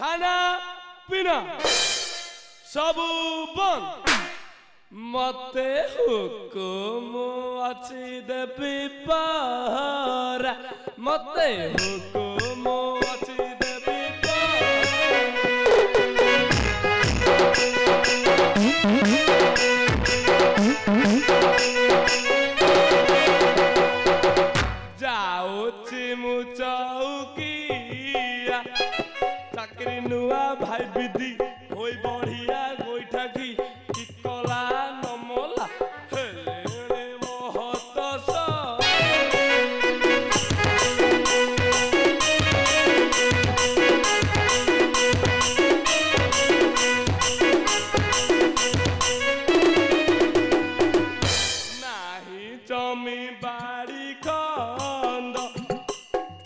खाना पीना सबू बंद मते हुकुम अच्छी देवी पारा मते हुकुम अच्छी देवी जाऊची मु चौकिया चाकरी नुआ भाई विधि होई बढ़िया गोईठा की कला नमला हेले महत नाही जमी बाड़ी खंद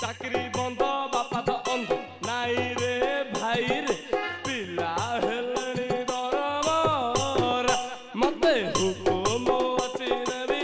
चाकरी बंद बापा तो अंध नाई रे भाई रे पिला हेलनी दरबार मते हुकुम अछि रे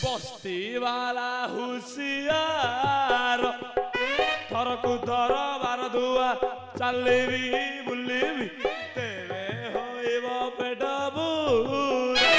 बस्ती वाला हुशियार थर को थर बार धुआ चलबी बुलबी तेरे होइब पेट बुरा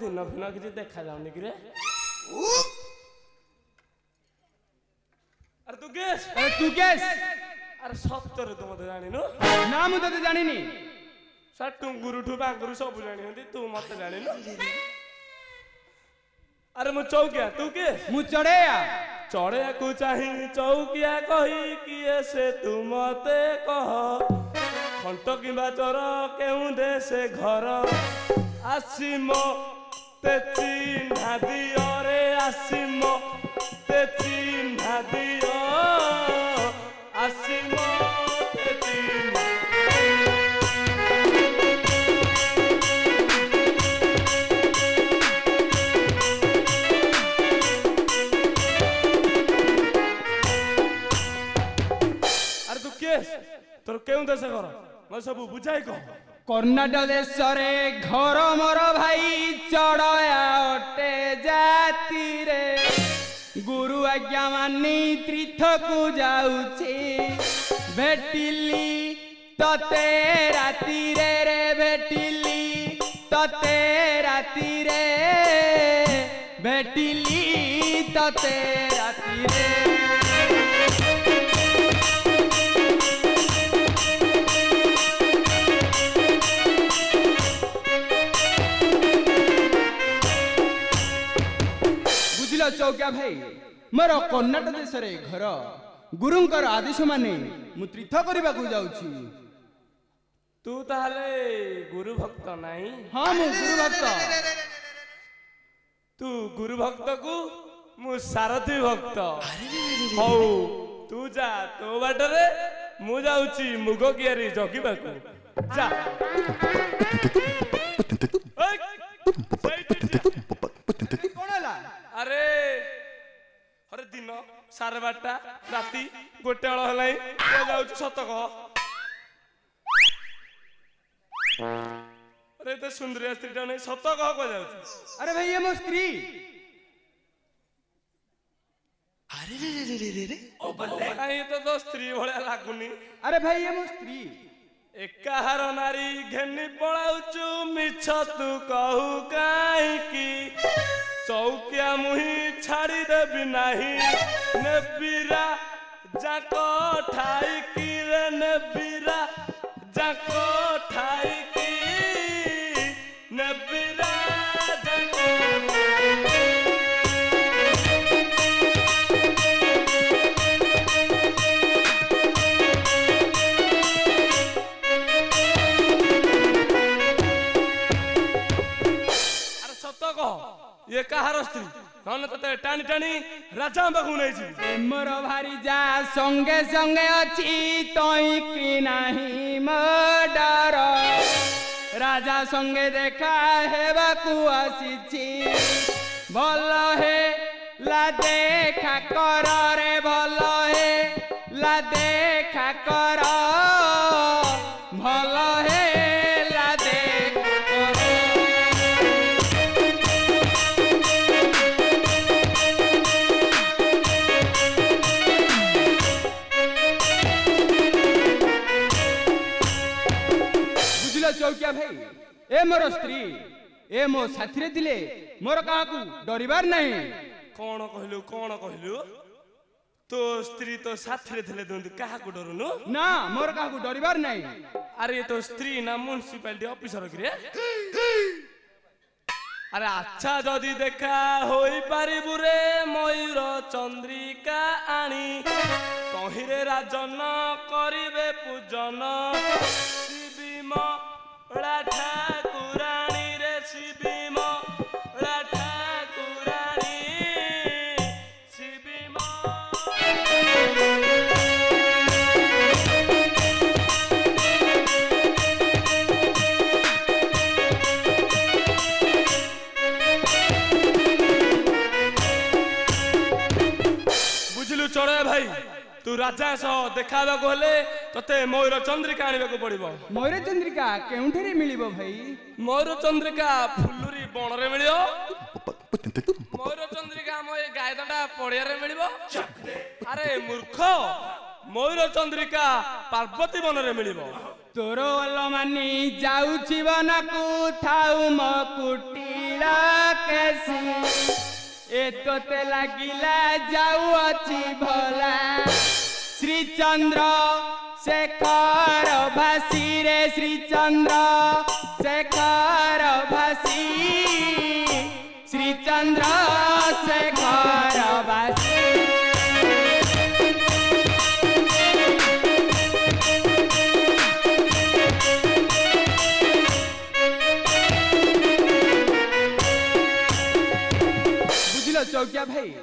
दिन फिन किसी देखा जाऊनी कि अरे तू गेस अरे सप्तरे तू मत जानी ना मु तो जानी सर टुंगुरु ठु बांगुरु सब जानी होती तू मत जानी अरे मु चौकिया तू के मु चढ़ेया को चाही चौकिया कही किए से तू मते कह खंट किंबा चोर केउ दे से घर आसिम ते चिन्हा दियो रे आसिम ते चिन्हा दियो आसिम ते चिन्हा अरे तू केस तोर केउ देश घर मैं सब बुझाई कह कर्नाटक देश रे घर मोर भाई चढ़या अटे जाति रे गुरु आज्ञा मानी तीर्थ को जाऊची भेटिली तते राति रे भेटिली तते राति रे भेटिली तते राति रे चौकिया भाई मोर कर्नाटक देश रे घर गुरुंकर आदेश माने मु तीर्थ करबा को जाउछी तू ताले गुरु भक्त नाही हां मु गुरु भक्त तू गुरु भक्त को मु सारथी भक्त हौ तू जा तो बाटरे मु जाउची मुगो कियारी जगिबा को जा अरे अरे दिन सारे बारटा राति गोटे बेल है जाऊँ सत कह अरे तो सुंदरिया स्त्री नहीं सत कह जाऊँ अरे भाई ये मो स्त्री अरे कहीं तो स्त्री भाया लगुनि अरे भाई ये मो स्त्री एकाहार नारी घेनी पलाउचु मिछ तू कहू काईकी चौकिया मुही छाड़ी देबी नाही नेपीरा जाको ठाई की रे नबीरा जाको ठाई की नबीरा अरे सत कह ये कहार स्त्री नन तते टाणी टाणी राजा बाखु नै छी मोर भारी जा संगे संगे अछि तई कि नाही मडर राजा संगे देखा हेबाकु आसीछि भल हे ला देखा कर रे भल हे ला देखा कर भल हे ला देखा कर चौकिया भाई ए मोर स्त्री ए मो साथी दिले मोर काकू डरिबार नहीं कौन कहलु तो स्त्री तो साथी थिले दंतु काहा को डरुनु ना मोर काकू डरिबार नहीं अरे तो स्त्री ना म्युनिसिपालिटी ऑफिसर कि रे अरे अच्छा जदि देखा होई पारिबु रे मयूर चंद्रिका आनी कहिरे राजन करिवे पूजन शिविम ठाकुराणी रे शिविम ठाकुराणी शिविम बुझलु चढ़े भाई तू राजा सह देखाबा को हेले तते मयूर चंद्रिका आनिबा को पड़िबो मयूर चंद्रिका केउठेरे मिलिबो भाई मयूर चंद्रिका फुल्लुरी बण रे मिलियो मयूर चंद्रिका हम ए गायदडा पड़िया रे मिलिबो अरे मूर्ख मयूर चंद्रिका पार्वती वन रे मिलिबो तोरो अल्ल मानी जाउछि बनकु थाउ म कुटिला केसी ए तोते लागिला जाऊ अछि भला श्रीचंद्र शेखर भासी रे श्रीचंद्र शेखर भासी श्रीचंद्र शेखर भासी बुझिलो चौकिया भाई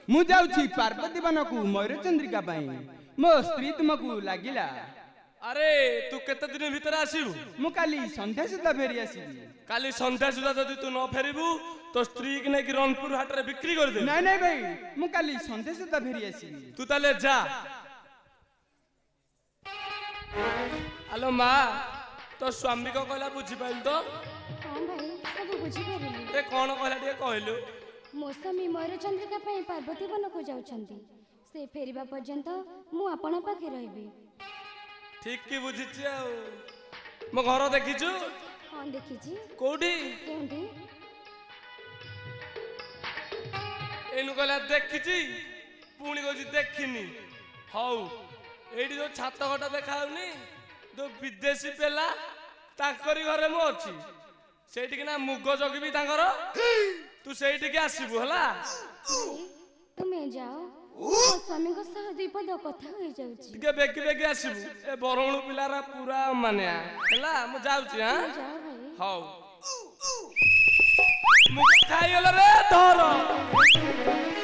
मु जाउछि पार्वती बनकु मयूर चंद्रिका पाई मो स्त्री तुमकु लागिला अरे तू केते दिन भीतर आसीबु मु काली संध्या सुधा फेरी आसीबी काली संध्या सुधा जदि तू न फेरिबु तो स्त्री के नेकी रनपुर हाट रे बिक्री कर दे नहीं नहीं भाई मु काली संध्या सुधा फेरी आसीबी तू ताले जा हेलो मां तो स्वामी को कहला बुझी पाइल तो हां भाई सब बुझी पारिली रे कोन कहला दिए कहलु मो स्वामी मयूर चंद्रिका पई पार्वती वन को जाउछंती से फेरिबा पर्यंत मु आपन पाखे रहबी ठीक की बुझिछि आ मो घर देखिछु हां देखिछि कोठी केउंठी एनु कहला देखिछि पुणी कोछि देखिनी हौ एडी जो छात घटा देखाउनी दो विदेशी पेला ताकरी घरे मु अछि सेठी ना मुग जगिबी तांकर तू सेठी के आसीबु हला तुमे जाओ स्वामी को सह दीपद कथा हो जाउछि टिके बेगी बेगी आसीबु ए बरौणु पिलारा पूरा मानिया हला मु जाउछि हां जाओ भाई हौ मुग खाइगला रे धर